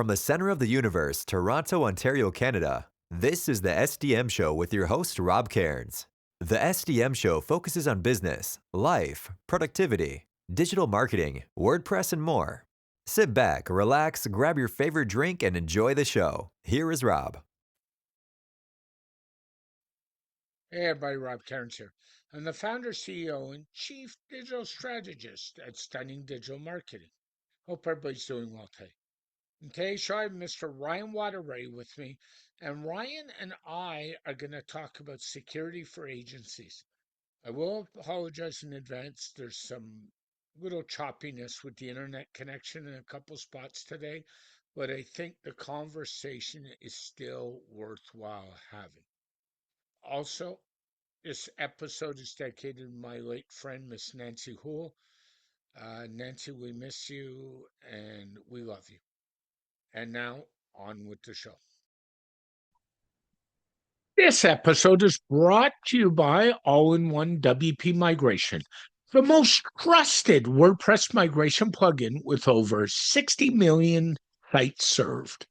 From the center of the universe, Toronto, Ontario, Canada, this is the SDM Show with your host, Rob Cairns. The SDM Show focuses on business, life, productivity, digital marketing, WordPress, and more. Sit back, relax, grab your favorite drink, and enjoy the show. Here is Rob. Hey everybody, Rob Cairns here. I'm the founder, CEO, and Chief Digital Strategist at Stunning Digital Marketing. Hope everybody's doing well today. In today's show, I have Mr. Ryan Waterbury with me, and Ryan and I are going to talk about security for agencies. I will apologize in advance. There's some little choppiness with the internet connection in a couple spots today, but I think the conversation is still worthwhile having. Also, this episode is dedicated to my late friend, Miss Nancy Houle. Nancy, we miss you and we love you. And now, on with the show. This episode is brought to you by All-in-One WP Migration, the most trusted WordPress migration plugin with over 60 million sites served.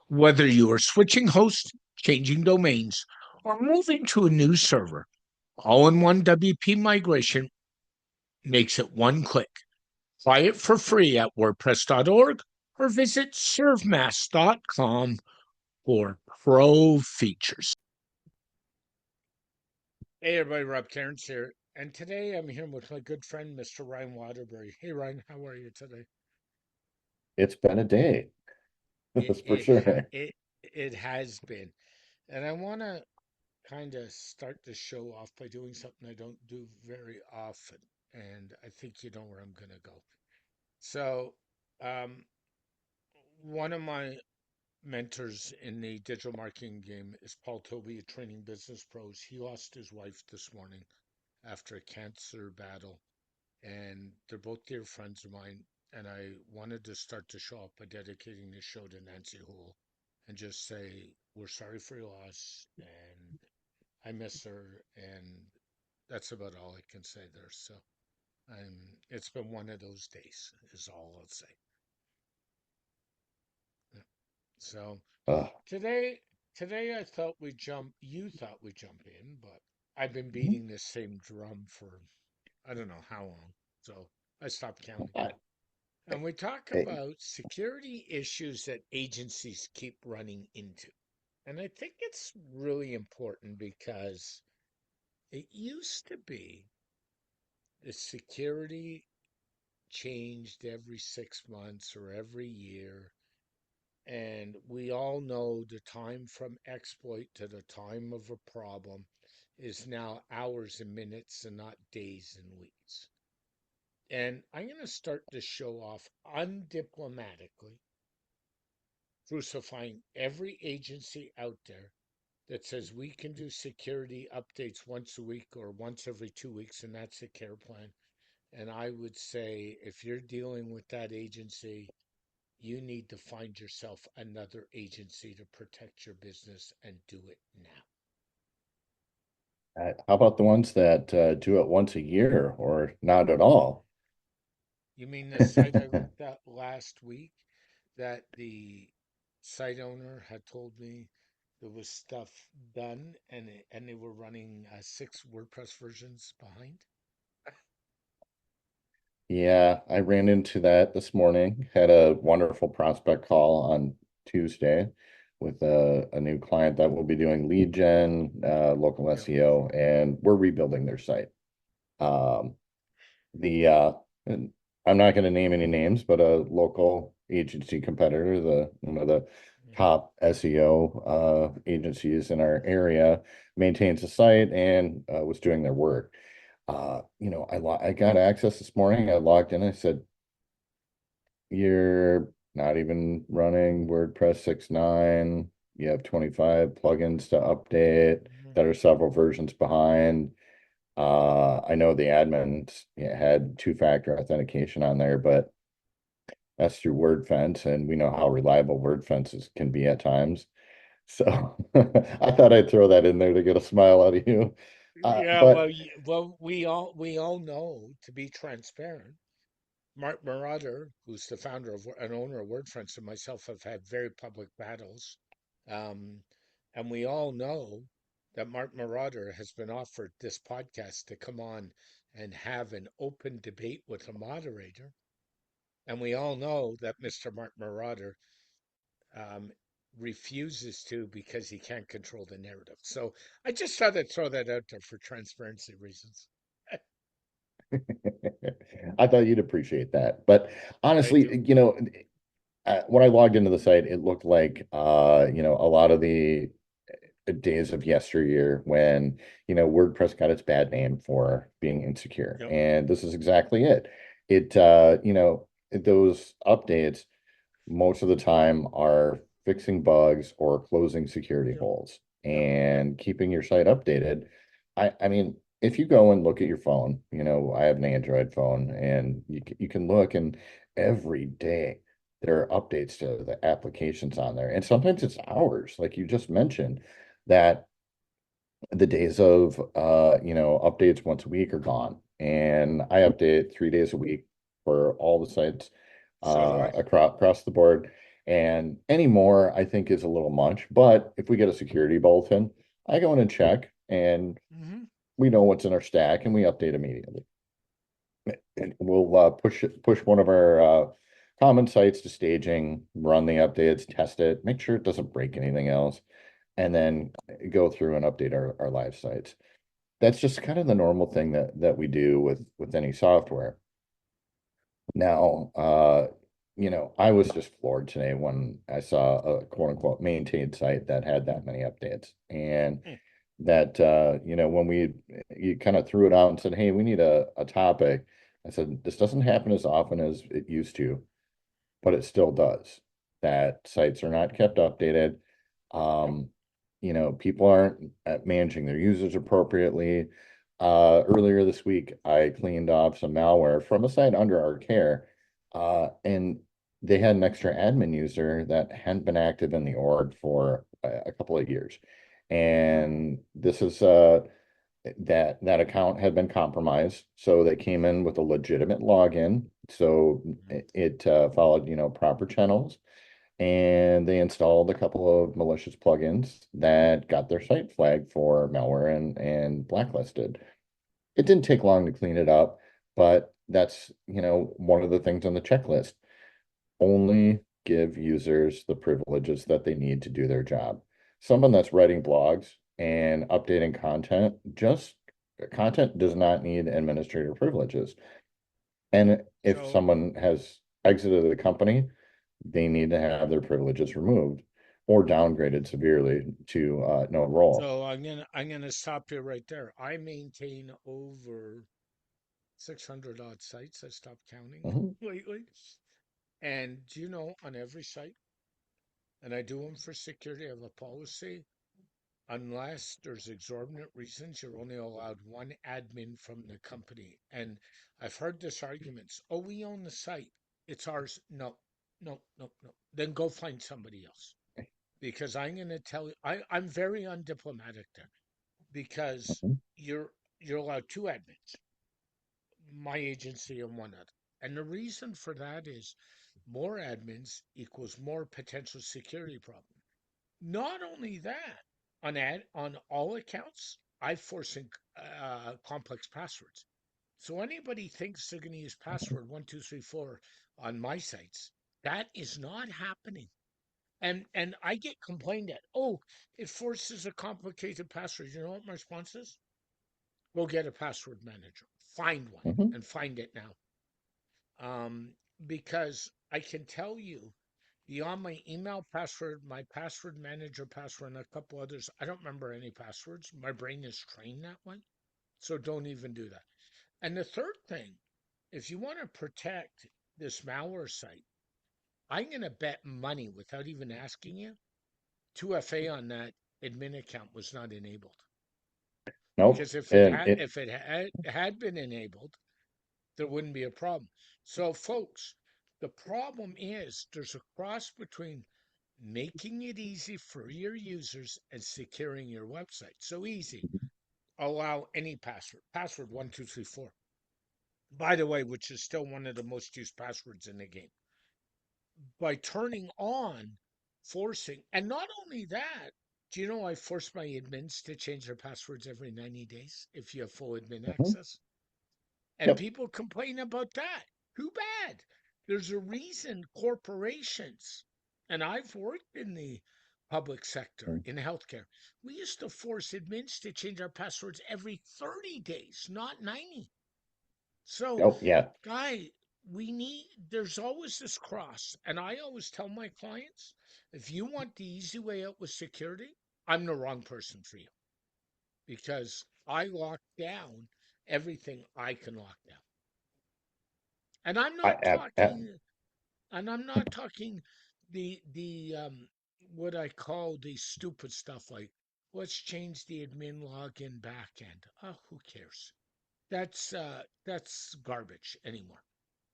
Whether you are switching hosts, changing domains, or moving to a new server, All-in-One WP Migration makes it one click. Try it for free at WordPress.org or visit servemass.com for pro features. Hey everybody, Rob Cairns here. And today I'm here with my good friend, Mr. Ryan Waterbury. Hey Ryan, how are you today? It's been a day. It That's for it ha- sure. it it has been. And I want to kind of start the show off by doing something I don't do very often. And I think you know where I'm going to go. So, um, one of my mentors in the digital marketing game is Paul Toby at Training Business Pros. He lost his wife this morning after a cancer battle, and they're both dear friends of mine. And I wanted to start the show off by dedicating this show to Nancy Houle and just say, we're sorry for your loss, and I miss her, and that's about all I can say there. So it's been one of those days, is all I'll say. Yeah. So Uh, Today, today you thought we'd jump in, but I've been beating this same drum for I don't know how long, so I stopped counting. I, And we talk I- about security issues that agencies keep running into. And I think it's really important because it used to be the security changed every 6 months or every year. And we all know the time from exploit to the time of a problem is now hours and minutes and not days and weeks. And I'm going to start the show off undiplomatically, crucifying every agency out there that says we can do security updates once a week or once every 2 weeks, and that's a care plan. And I would say if you're dealing with that agency, you need to find yourself another agency to protect your business and do it now. how about the ones that do it once a year or not at all? You mean the site I looked at last week that the site owner had told me there was stuff done and they were running 6 WordPress versions behind? Yeah, I ran into that this morning. Had a wonderful prospect call on Tuesday with a new client that will be doing lead gen, local Yeah. SEO, and we're rebuilding their site. Um, the and I'm not going to name any names, but a local agency competitor, the one of the Yeah. top SEO agencies in our area, maintains the site and was doing their work. I got access this morning. I logged in. I said, "You're not even running WordPress 6.9. You have 25 plugins to update Mhm. that are several versions behind." I know the admins had two-factor authentication on there, but that's through WordFence, and we know how reliable WordFences can be at times. So I thought I'd throw that in there to get a smile out of you. Yeah, well, But well, we all know, to be transparent, Mark Marauder, who's the founder of and owner of WordFence, and myself have had very public battles. Um, and we all know that Mark Marauder has been offered this podcast to come on and have an open debate with a moderator. And we all know that Mr. Mark Marauder um, refuses to because he can't control the narrative. So I just thought I'd throw that out there for transparency reasons. I thought you'd appreciate that. But I do. honestly, when I logged into the site, it looked like a lot of the days of yesteryear when, WordPress got its bad name for being insecure. Yep. And this is exactly it. It those updates most of the time are fixing bugs or closing security Yep. holes Yep. Yep. and keeping your site updated. I mean, if you go and look at your phone, I have an Android phone, and you can look, and every day there are updates to the applications on there. And sometimes it's hours, like you just mentioned, that the days of updates once a week are gone. And I update 3 days a week for all the sites So do I. across the board. And any more, I think, is a little much. But if we get a security bulletin, I go in and check, and Hmm. we know what's in our stack, and we update immediately. And we'll push one of our common sites to staging, run the updates, test it, make sure it doesn't break anything else, and then go through and update our live sites. That's just kind of the normal thing that we do with any software. Now, I was just floored today when I saw a quote unquote maintained site that had that many updates. And that, when you kind of threw it out and said, hey, we need a topic, I said, this doesn't happen as often as it used to, but it still does. That sites are not kept updated. Yep. Um, People aren't managing their users appropriately. Earlier this week, I cleaned off some malware from a site under our care, and they had an extra admin user that hadn't been active in the org for a couple of years. Mm. And this is that account had been compromised, so they came in with a legitimate login. So Mhm. it followed, proper channels, and they installed a couple of malicious plugins that got their site flagged for malware and blacklisted. It didn't take long to clean it up, but that's, one of the things on the checklist. Only give users the privileges that they need to do their job. Someone that's writing blogs and updating content, just content does not need administrator privileges. And if So, someone has exited the company, they need to have their privileges removed or downgraded severely to no role. so I'm gonna stop you right there. I maintain over 600 odd sites. I stopped counting Mhm. lately. And do you know, on every site, and I do them for security, I have a policy. Unless there's exorbitant reasons, you're only allowed one admin from the company. And I've heard this arguments, oh, we own the site. It's ours. No, no, no, no. Then go find somebody else. Because I'm going to tell you, I'm very undiplomatic there because Mhm. you're allowed two admins, my agency and one other. And the reason for that is more admins equals more potential security problem. Not only that, on all accounts, I force in complex passwords. So anybody thinks they're going to use password 1 2 3 4 on my sites, that is not happening. And I get complained at. Oh, it forces a complicated password. You know what my response is? Go get a password manager. Find one Mhm. and find it now. Um, because I can tell you beyond my email password, my password manager password, and a couple others, I don't remember any passwords. My brain is trained that way. So don't even do that. And the third thing, if you want to protect this malware site, I'm going to bet money without even asking you, 2FA on that admin account was not enabled. Nope. Because if it And had it, if it had been enabled, there wouldn't be a problem. So folks, the problem is there's a cross between making it easy for your users and securing your website. So easy. Allow any password. Password 1 2 3 4. by the way, which is still one of the most used passwords in the game, by turning on forcing, and not only that, do you know I force my admins to change their passwords every 90 days if you have full admin Mhm. access? And Yep. people complain about that. Too bad. There's a reason corporations, and I've worked in the public sector Mm. in healthcare, we used to force admins to change our passwords every 30 days, not 90. So, Oh, yeah. guy, there's always this cross. And I always tell my clients, if you want the easy way out with security, I'm the wrong person for you because I lock down everything I can lock down. And I'm I, not I, talking, and I'm not talking the what I call the stupid stuff like let's change the admin login backend. Oh, who cares? That's garbage anymore.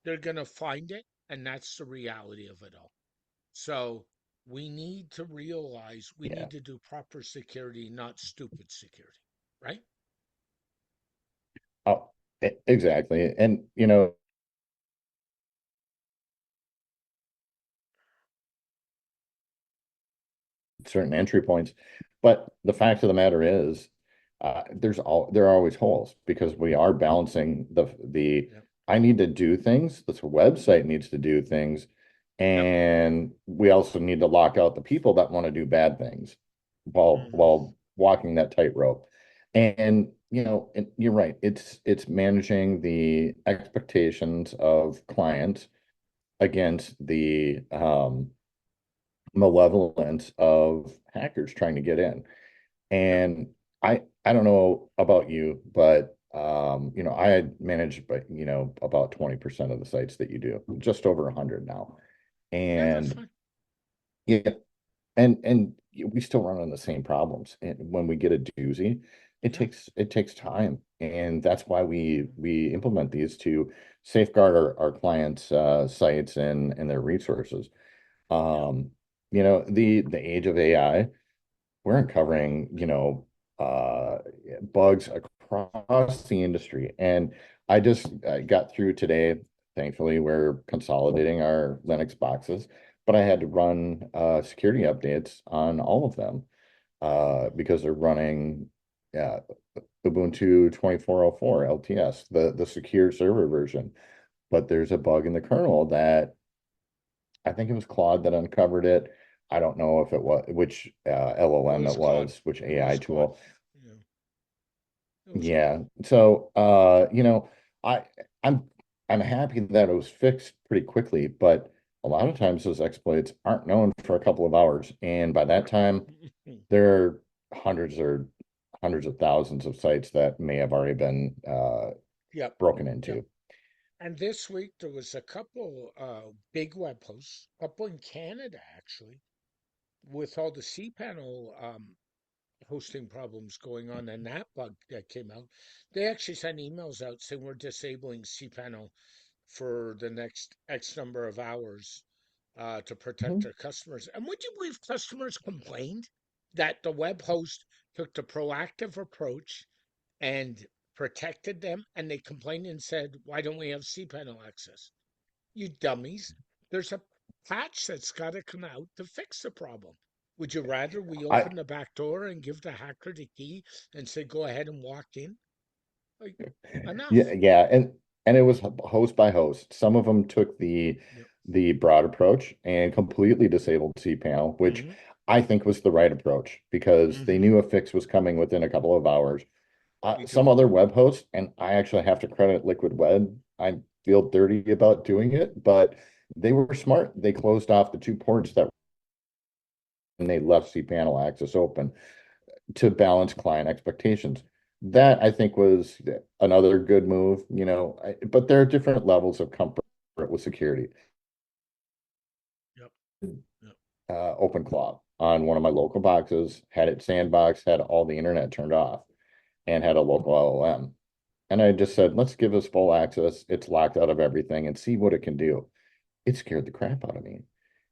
They're gonna find it, and that's the reality of it all. So we need to realize we yeah. need to do proper security, not stupid security, right? Oh, exactly. And, you know, certain entry points. But the fact of the matter is, there are always holes because we are balancing the Yep. I need to do things, this website needs to do things, Yep. and we also need to lock out the people that want to do bad things Hmm. while walking that tightrope. And you're right, it's managing the expectations of clients against the malevolence of hackers trying to get in. Yep. And I don't know about you, but I had managed, but about 20% of the sites that you do, just over 100 now. Yeah, that's And fine. yeah, and we still run on the same problems. And when we get a doozy, Yeah. it takes time. And that's why Mhm. we implement these to safeguard our clients' sites and their resources. Yep. Um, the age of AI, we're uncovering, bugs across the industry. And I got through today. Thankfully, we're consolidating our Linux boxes, but I had to run security updates on all of them because they're running uh, Ubuntu 2404 LTS, the secure server version. But there's a bug in the kernel that I think it was Claude that uncovered it. I don't know if it was which It LLM was it Claude. was, which It AI was Claude. tool. Yeah. It was Claude. Yeah. So I I'm I'm happy that it was fixed pretty quickly, but a lot of times those exploits aren't known for a couple of hours. And by that time, there are hundreds of thousands of sites that may have already been Yep. broken Yep. into. And this week there was a couple big web hosts, a couple in Canada actually, with all the cPanel hosting problems going on and that bug that came out. They actually sent emails out saying we're disabling cPanel for the next X number of hours to protect Mhm. their customers. And would you believe customers complained that the web host took the proactive approach and protected them? And they complained and said, why don't we have cPanel access? You dummies. There's a patch that's got to come out to fix the problem. Would you rather we I open the back door and give the hacker the key and say, go ahead and walk in? Like, Yeah, enough. yeah, and it was host by host. Some of them took Yep. the broad approach and completely disabled cPanel, which Mm-hmm. I think was the right approach because they Mm-hmm. knew a fix was coming within a couple of hours. Me too. Some other web hosts, and I actually have to credit Liquid Web. I feel dirty about doing it, but they were smart. They closed off the two ports that and they left cPanel access open to balance client expectations. That I think was another good move, but there are different levels of comfort with security. Yep. Yep. OpenClaw on one of my local boxes, had it sandbox, had all the internet turned off, and had a local LLM. And I just said, let's give this full access. It's locked out of everything and see what it can do. It scared the crap out of me.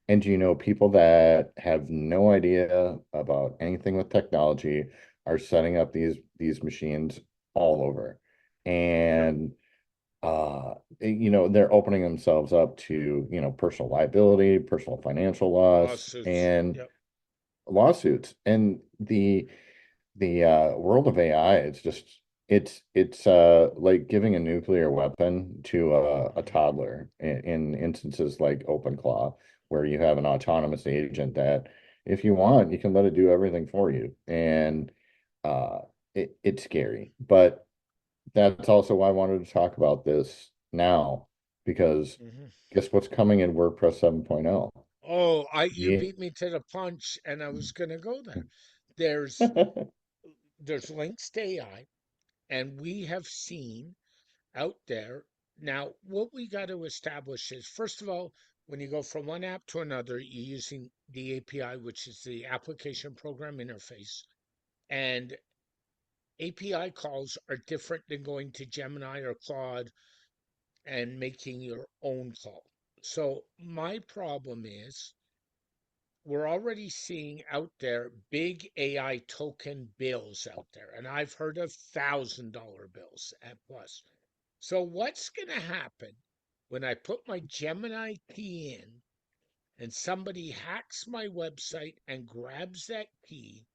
And people that have no idea about anything with technology are setting up these machines all over. Yep. And they're opening themselves up to, personal liability, personal financial loss, Lawsuits. and Yep. lawsuits. And the world of AI, it's like giving a nuclear weapon to a Mhm. toddler in instances like OpenClaw, where you have an autonomous agent that if you want, you can let it do everything for you. And uh, it's scary. But that's also why I wanted to talk about this now, because Mhm. guess what's coming in WordPress 7.0? Oh, you Yeah. beat me to the punch, and I was gonna go there. There's there's links to AI, and we have seen out there. Now, what we got to establish is, first of all, when you go from one app to another, you're using the API, which is the application program interface. And API calls are different than going to Gemini or Claude and making your own call. So, my problem is we're already seeing out there big AI token bills out there, and I've heard of $1,000 bills at plus. So what's going to happen when I put my Gemini key in and somebody hacks my website and grabs that key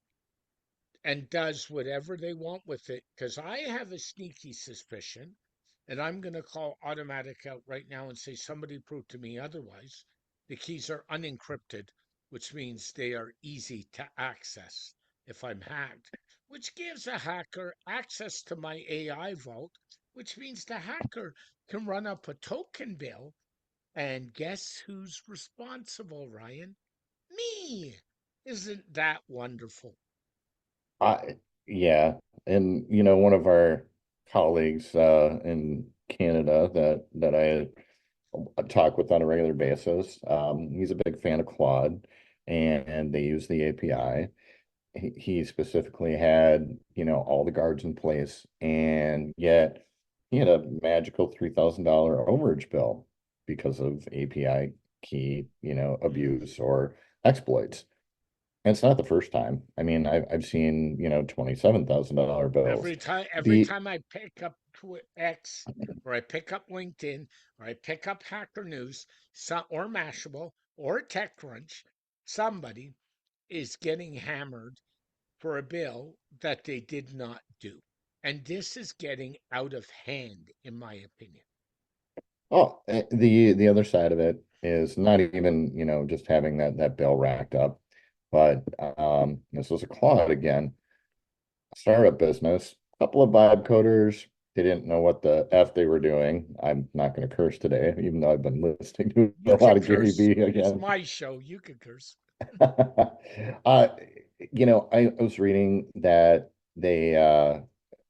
and does whatever they want with it? Because I have a sneaky suspicion, and I'm going to call Automatic out right now and say, somebody prove to me otherwise. The keys are unencrypted, which means they are easy to access if I'm hacked, which gives a hacker access to my AI vault, which means the hacker can run up a token bill. And guess who's responsible, Ryan? Me! Isn't that wonderful? I yeah, and one of our colleagues in Canada that I talk with on a regular basis, he's a big fan of Claude, and they use the API. He specifically had, all the guards in place, and yet he had a magical $3,000 overage bill because of API key, Mm. abuse or exploits. And it's not the first time. I mean, I've seen, $27,000 bills. Every The time I pick up X, or I pick up LinkedIn, or I pick up Hacker News, or Mashable, or TechCrunch, somebody is getting hammered for a bill that they did not do. And this is getting out of hand, in my opinion. the other side of it is not even, just having that bill racked up, but this was a Claude again, startup business, a couple of vibe coders. They didn't know what the F they were doing. I'm not going to curse today, even though I've been listening to a You lot can of Gary curse. Vee It's again. my show. You can curse. uh, I was reading that they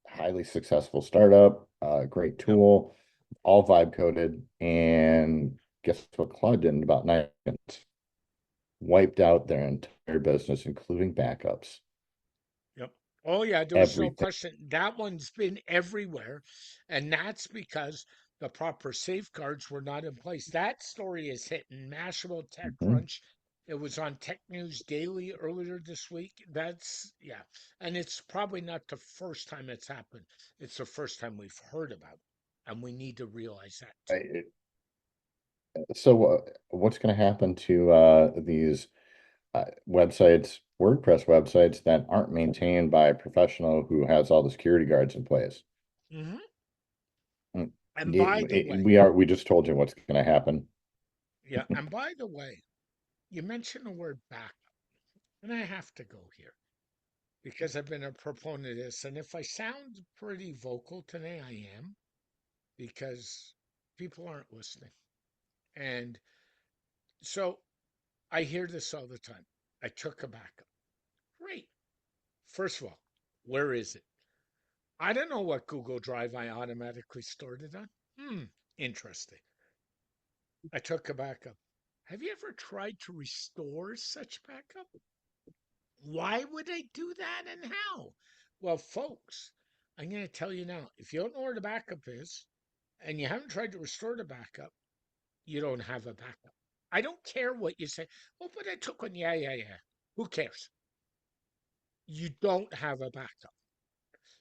highly successful startup, great Yep. tool, all vibe coded, and guess what Claude did in about 9 minutes? Wiped out their entire business, including backups, Yep. Oh, yeah, there was no everything. question. That one's been everywhere. And that's because the proper safeguards were not in place. That story is hitting Mashable, Mhm. TechCrunch. It was on Tech News Daily earlier this week. That's, yeah. And it's probably not the first time it's happened. It's the first time we've heard about it. And we need to realize that too. I- So, what's going to happen to these websites, WordPress websites that aren't maintained by a professional who has all the security guards in place? Hmm. Mm, And by the way, we just told you what's going to happen. yeah, and by the way, you mentioned the word backup, and I have to go here because I've been a proponent of this. And if I sound pretty vocal today, I am because people aren't listening. And so I hear this all the time. I took a backup. Great. First of all, where is it? I don't know what Google Drive I automatically stored it on. Interesting. I took a backup. Have you ever tried to restore such backup? Why would I do that and how? Well, folks, I'm going to tell you now if you don't know where the backup is and you haven't tried to restore the backup, you don't have a backup. I don't care what you say. Oh, but I took one. Yeah, yeah, yeah. Who cares? You don't have a backup.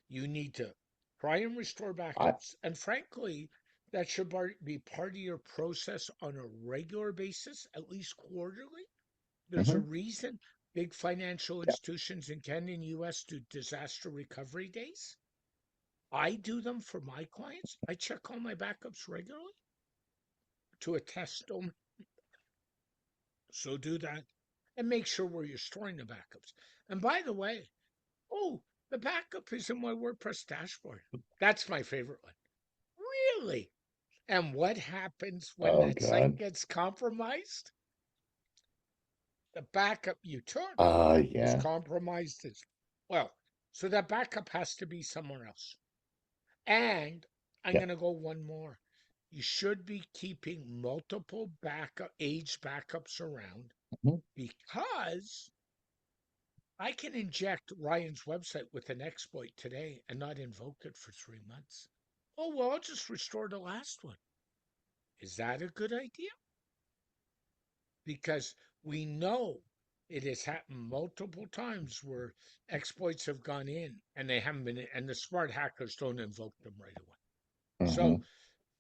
You need to try and restore I backups. And frankly, That should be part of your process on a regular basis, at least quarterly. There's a Hmm. reason big financial Yeah. institutions in Canada and US do disaster recovery days. I do them for my clients. I check all my backups regularly to attest them. So do that and make sure where you're storing the backups. And by the way, oh, the backup is in my WordPress dashboard. That's my favorite one. Really? And what happens when Oh that site God. gets compromised? The backup you took is Yeah. compromised as well. So that backup has to be somewhere else. And I'm Yeah. going to go one more. You should be keeping multiple aged backups around Mhm. because I can inject Ryan's website with an exploit today and not invoke it for 3 months. Oh, well, I'll just restore the last one. Is that a good idea? Because we know it has happened multiple times where exploits have gone in and they haven't been, and the smart hackers don't invoke them right away. So Hmm.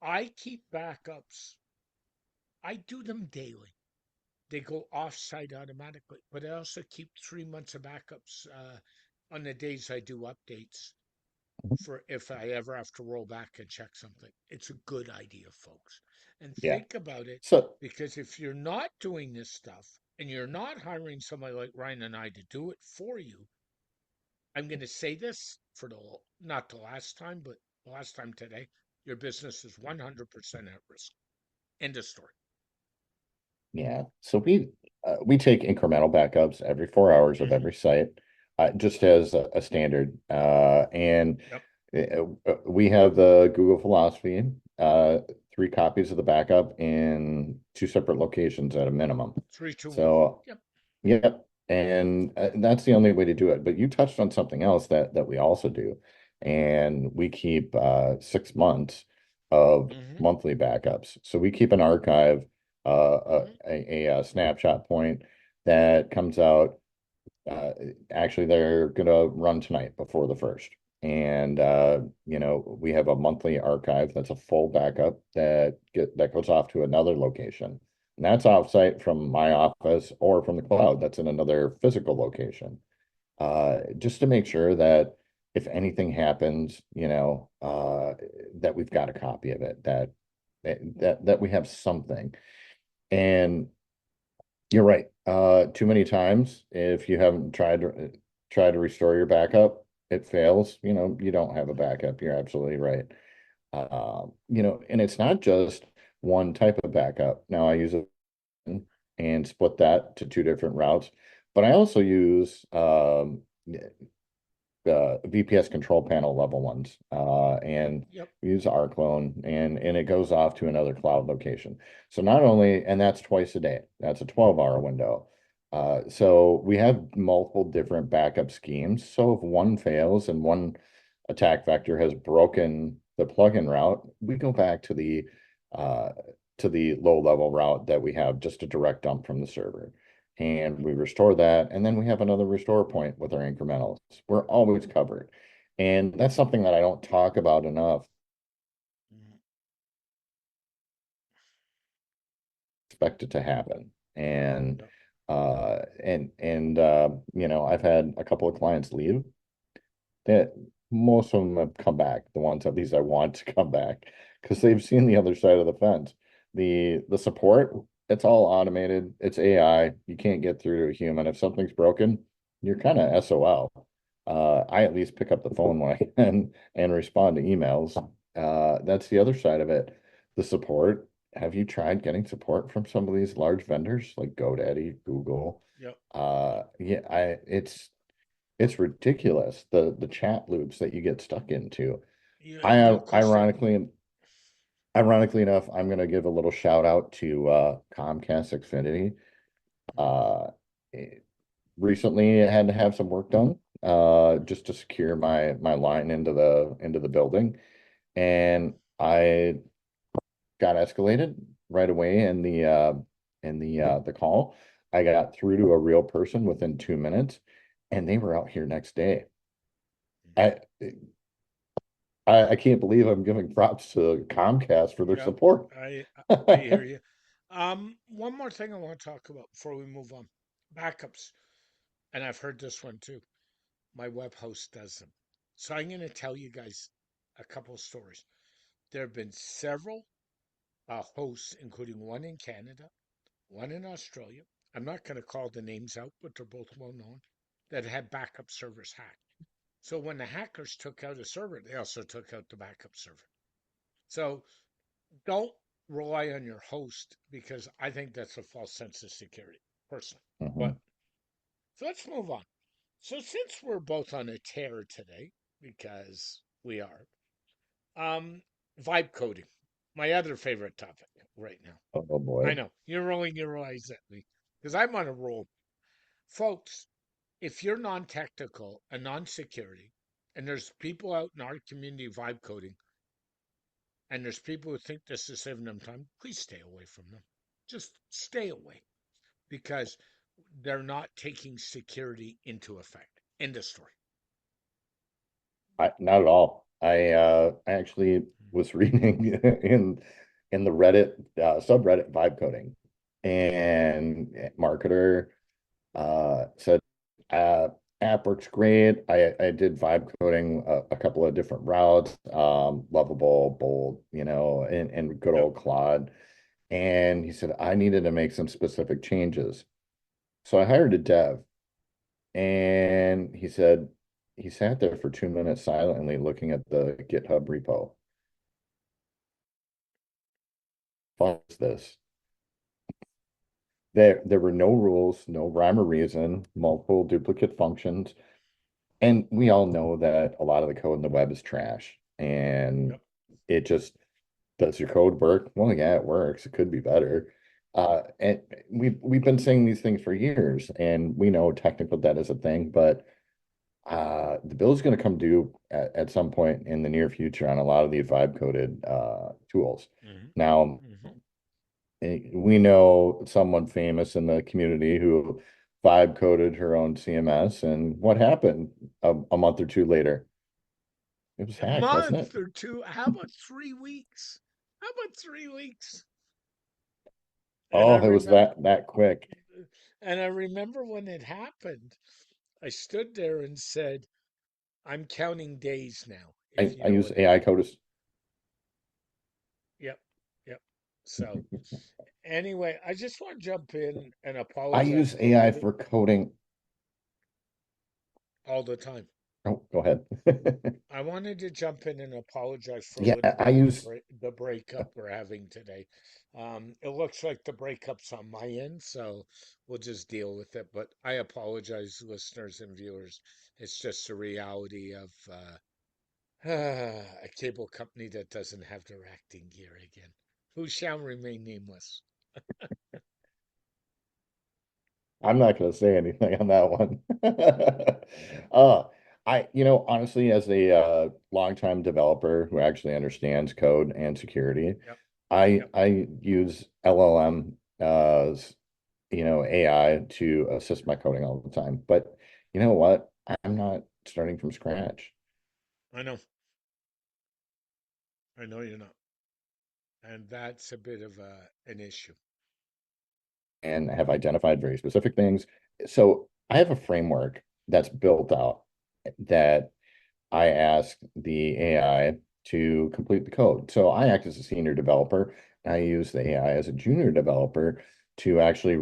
I keep backups. I do them daily. They go offsite automatically, but I also keep 3 months of backups on the days I do updates for if I ever have to roll back and check something. It's a good idea, folks. And Yeah. think about it So because if you're not doing this stuff and you're not hiring somebody like Ryan and I to do it for you, I'm going to say this for not the last time, but the last time today, your business is 100% at risk. End of story. yeah. So we take incremental backups every 4 hours of Hmm. every site, just as a standard. And Yep. we have the Google philosophy, 3 copies of the backup in 2 separate locations at a minimum. 3, 2, 1. So, Yep. yep. And that's the only way to do it. But you touched on something else that we also do, and we keep 6 months of Hmm. monthly backups. So we keep an archive, Hmm. a snapshot point that comes out. Actually, they're gonna run tonight before the first. And we have a monthly archive that's a full backup that goes off to another location. And that's offsite from my office or from the cloud that's in another physical location. Just to make sure that if anything happens, that we've got a copy of it, that we have something. And you're right. Too many times, if you haven't tried to restore your backup, it fails. You don't have a backup. You're absolutely right. And it's not just one type of backup. Now I use it and split that to 2 different routes, but I also use VPS control panel level ones, and Yep. we use rclone, and it goes off to another cloud location. So not only, and that's twice a day. That's a 12-hour window. So we have multiple different backup schemes. So if one fails and one attack vector has broken the plugin route, we go back uh, to the low level route that we have, just a direct dump from the server, and we restore that, and then we have another restore point with our incrementals. We're always covered. And that's something that I don't talk about enough. Mhm. Expect it to happen. And Yep. I've had a couple of clients leave that most of them have come back, the ones at least I want to come back, because they've seen the other side of the fence. The support, it's all automated, it's AI. You can't get through to a human. If something's broken, you're kind of SOL. I at least pick up the phone when I can and respond to emails. That's the other side of it. The support. Have you tried getting support from some of these large vendors like GoDaddy, Google? Yep. Yeah, it's ridiculous, the chat loops that you get stuck into. They'll cost you. Ironically enough, I'm gonna give a little shout out to Comcast Xfinity. Mhm. Uh, eh, Recently I had to have some work done just to secure my line into the building, and I got escalated right away in the call. I got through to a real person within 2 minutes, and they were out here next day. I I can't believe I'm giving props to Comcast for their Yep, support. I hear you. One more thing I want to talk about before we move on. Backups, and I've heard this one too. My web host does them. So I'm going to tell you guys a couple stories. There have been several hosts, including one in Canada, one in Australia. I'm not going to call the names out, but they're both well known, that had backup servers hacked. So when the hackers took out a server, they also took out the backup server. So don't rely on your host because I think that's a false sense of security, personally. But Mhm. so let's move on. So since we're both on a tear today, because we are, um, vibe coding, my other favorite topic right now. Oh I boy. know you're rolling your eyes at me because I'm on a roll, folks. If you're non-technical and non-security, and there's people out in our community vibe coding, and there's people who think this is saving them time, please stay away from them. Just stay away because they're not taking security into effect. End of story. Not at all. I actually was reading in the Reddit subreddit vibe coding, and marketer said uh, app works great. I did vibe coding a couple of different routes, Lovable, Bold, and good Yep. old Claude. And he said I needed to make some specific changes. So I hired a dev, and he said he sat there for 2 minutes silently looking at the GitHub repo. What is this? There were no rules, no rhyme or reason, multiple duplicate functions. And we all know that a lot of the code in the web is trash. And Yep. it just, does your code work? Well, yeah, it works. It could be better. And we've been saying these things for years, and we know technical debt is a thing, but the bill is going to come due at some point in the near future on a lot of these vibe coded tools. Hmm. Now, Hmm. we know someone famous in the community who vibe coded her own CMS, and what happened a month or two later? It was A hacked, wasn't month it? or two. How about 3 weeks? How about 3 weeks? And I Oh, it was remember, that quick. and I remember when it happened, I stood there and said, "I'm counting days now." If you I know use what that AI means. coders. Yep. Yep. So anyway, I just want to jump in and I apologize use for a AI little for coding. all the time. Oh, go ahead. I wanted to jump in and apologize for a Yeah, little I bit of use. the breakup we're having today. It looks like the breakup's on my end, so we'll just deal with it. But I apologize, listeners and viewers. It's just the reality of a cable company that doesn't have their acting gear again, who shall remain nameless. I'm not going to say anything on that one. uh, honestly, as a longtime developer who actually understands code and security, Yep. Yep. I use LLM as AI to assist my coding all the time. But you know what? I'm not starting from scratch. I know. I know you're not. And that's a bit of an issue. And have identified very specific things. So I have a framework that's built out that I ask the AI to complete the code. So I act as a senior developer. I use the AI as a junior developer to actually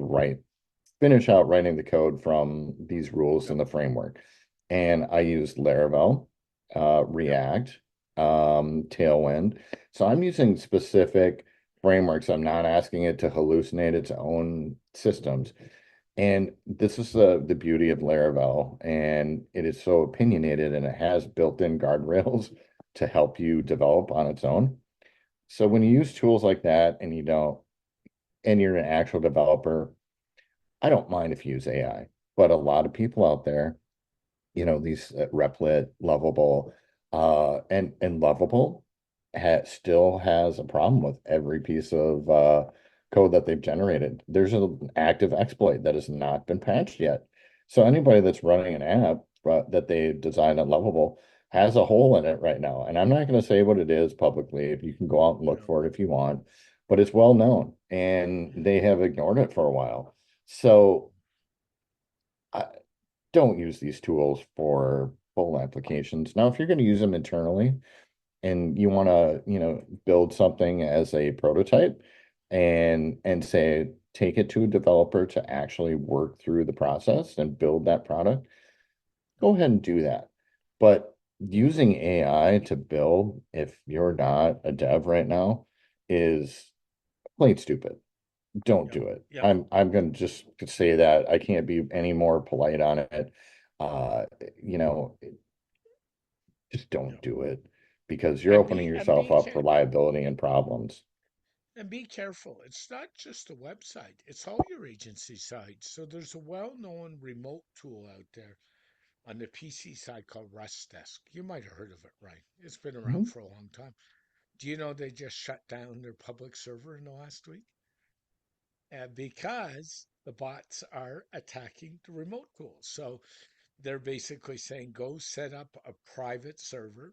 finish out writing the code from these rules in Yep. the framework. And I use Laravel, Yep. React, Tailwind. So I'm using specific frameworks. I'm not asking it to hallucinate its own systems. And this is the beauty of Laravel, and it is so opinionated, and it has built-in guardrails to help you develop on its own. So when you use tools like that and and you're an actual developer, I don't mind if you use AI, but a lot of people out there, these Replit, Lovable, and Lovable still has a problem with every piece of code that they've generated. There's an active exploit that has not been patched yet. So anybody that's running an app that they designed on Lovable has a hole in it right now. And I'm not going to say what it is publicly. If you can go out and look Yeah. for it if you want, but it's well known and they have ignored it for a while. So I don't use these tools for full applications. Now, if you're going to use them internally and you want to, build something as a prototype and say, take it to a developer to actually work through the process and build that product, go ahead and do that. But using AI to build, if you're not a dev right now, is plain stupid. Don't Yep. do it. Yep. I'm gonna just say that I can't be any more polite on it. Uh, you know, just don't Yep. do it because you're And opening be and yourself be up for ca- liability and problems. and be careful. It's not just a website; it's all your agency sites. So there's a well-known remote tool out there on the PC side called Rust Desk. You might have heard of it, right? It's been around Mhm. for a long time. Do you know they just shut down their public server in the last week? Because the bots are attacking the remote tools. So they're basically saying, go set up a private server.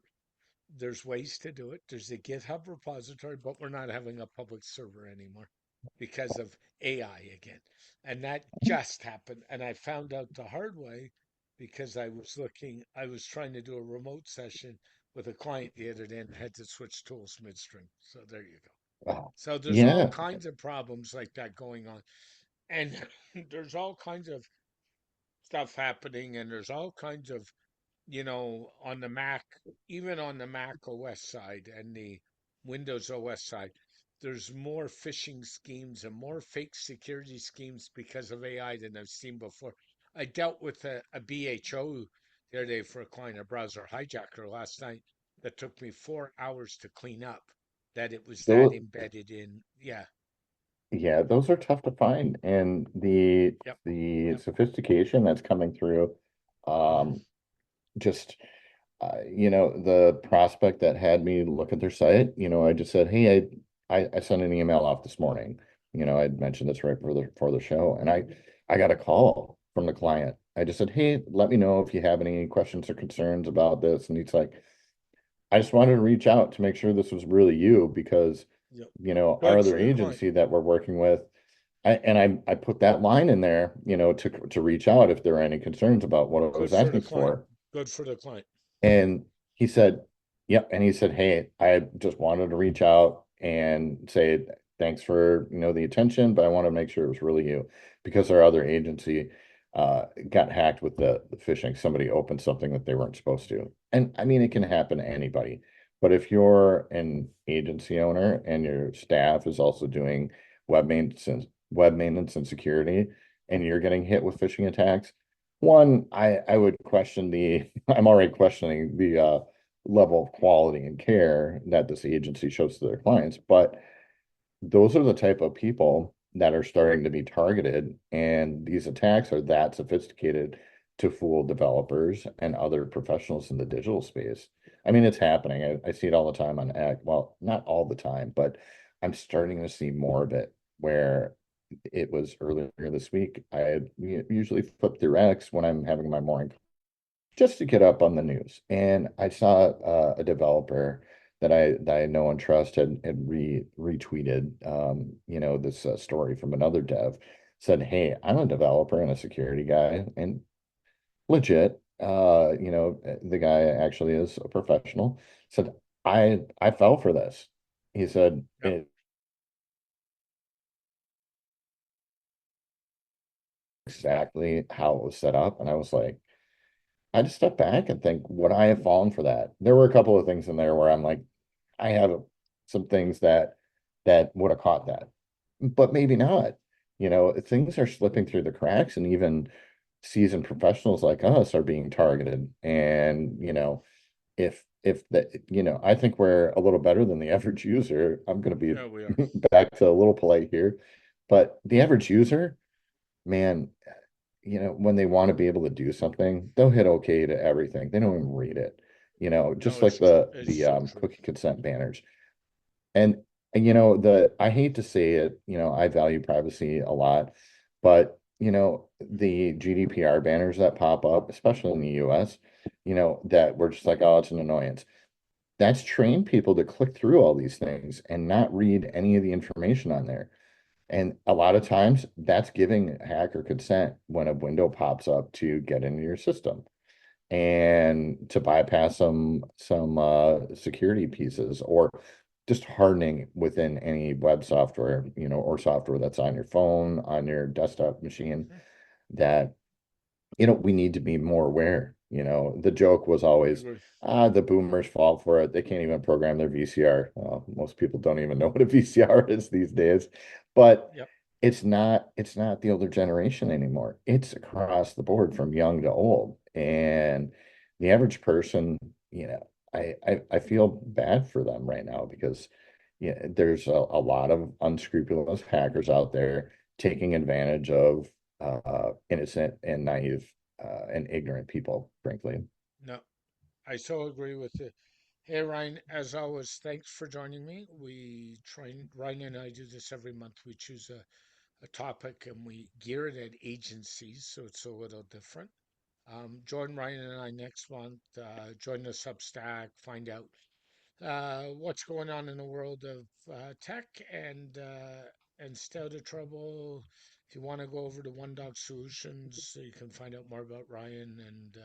There's ways to do it. There's a GitHub repository, but we're not having a public server anymore because of AI again. And that just happened. And I found out the hard way because I was trying to do a remote session with a client the other day and had to switch tools midstream. So there you go. Oh, So there's all yeah, kinds of problems like that going on. And there's all kinds of stuff happening, and there's all kinds of, on the Mac, even on the Mac OS side and the Windows OS side, there's more phishing schemes and more fake security schemes because of AI than I've seen before. I dealt with a BHO the other day for a client, a browser hijacker last night that took me 4 hours to clean up, that it was that those, embedded in. Yeah. yeah, those are tough to find, and the Yep. the Yep. sophistication that's coming through, Mm, um, just the prospect that had me look at their site, I just said, hey, I sent an email off this morning. I'd mentioned this right for the show, and I got a call from the client. I just said, hey, let me know if you have any questions or concerns about this. And he's like, I just wanted to reach out to make sure this was really you because, yep. our Good other for the client. agency that we're working with, I put that line in there, to reach out if there are any concerns about what I Good was for the asking client. for. Good for the client. And he said, yep. And he said, hey, I just wanted to reach out and say thanks for, the attention, but I want to make sure it was really you because our other agency got hacked with the phishing. Somebody opened something that they weren't supposed to. And I mean, it can happen to anybody. But if you're an agency owner and your staff is also doing web maintenance and security, and you're getting hit with phishing attacks, one, I would question I'm already questioning the level of quality and care that this agency shows to their clients, but those are the type of people that are starting to be targeted, and these attacks are that sophisticated to fool developers and other professionals in the digital space. I mean, it's happening. I see it all the time on X. Well, not all the time, but I'm starting to see more of it where it was earlier this week. I had usually flip through X when I'm having my morning just to get up on the news. And I saw a developer that I know and trust had retweeted this story from another dev, said, hey, I'm a developer and a security guy and legit, the guy actually is a professional, said, I fell for this. He said Yep. it exactly how it was set up. And I was like, I just step back and think, would I have fallen for that? There were a couple of things in there where I'm like, I have some things that would have caught that, but maybe not. Things are slipping through the cracks, and even seasoned professionals like us are being targeted. And if the I think we're a little better than the average user. I'm going to be Yeah, we are. back to a little polite here, but the average user, man, when they want to be able to do something, they'll hit okay to everything. They don't even read it. No, Just like it's true. It's the so true. cookie consent banners. And I hate to say it, I value privacy a lot, but the GDPR banners that pop up, especially in the US, that we're just like, oh, it's an annoyance. That's trained people to click through all these things and not read any of the information on there. And a lot of times that's giving hacker consent when a window pops up to get into your system and to bypass some security pieces or just hardening within any web software, or software that's on your phone, on your desktop machine Mhm. that we need to be more aware. The joke was I always, agree. the boomers fall for it. They can't even program their VCR. Most people don't even know what a VCR is these days. But Yep. it's not the older generation anymore. It's across the board from young to old. And the average person, I feel bad for them right now because there's a lot of unscrupulous hackers out there taking advantage of innocent and naive and ignorant people, frankly. No, I so agree with you. Hey, Ryan, as always, thanks for joining me. Ryan and I do this every month. We choose a topic and we gear it at agencies, so it's a little different. Join Ryan and I next month. Join the Substack, find out what's going on in the world of tech and stay out of trouble. If you want to go over to One Dog Solutions, so you can find out more about Ryan, and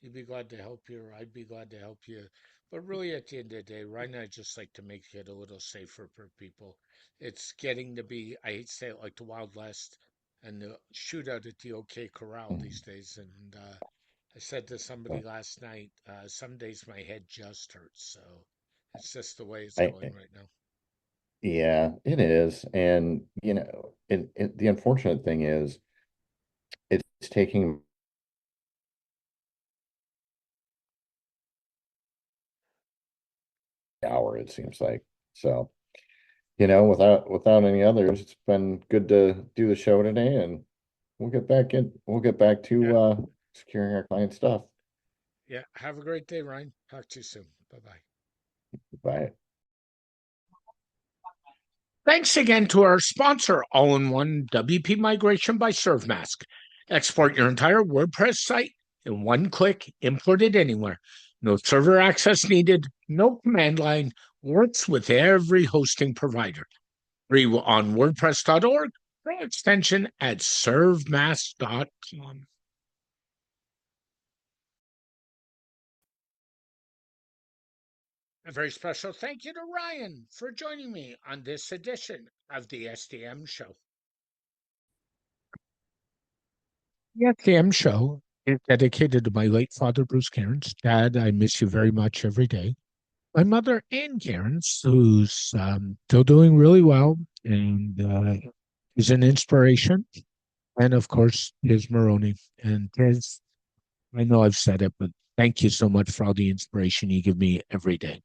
he'd be glad to help you, or I'd be glad to help you. But really, at the end of the day, Ryan and I just like to make it a little safer for people. It's getting to be, I hate to say it, like the Wild West and the shootout at the OK Corral these days. And I said to somebody last night, some days my head just hurts. So it's just the way it's I, going right now. yeah, it is. And, the unfortunate thing is it's taking an hour, it seems like. So, without any others, it's been good to do the show today and we'll get back Yeah. to securing our client stuff. Yeah. Have a great day, Ryan. Talk to you soon. Bye bye. Bye. Thanks again to our sponsor, All in One WP Migration by ServeMask. Export your entire WordPress site in one click, import it anywhere. No server access needed, no command line, works with every hosting provider. Free on WordPress.org or extension at servemask.com. A very special thank you to Ryan for joining me on this edition of the SDM Show. The SDM Show is dedicated to my late father, Bruce Cairns. Dad, I miss you very much every day. My mother, Ann Cairns, who's still doing really well and is an inspiration. And of course, Tiz Maroney. And Tiz, I know I've said it, but thank you so much for all the inspiration you give me every day.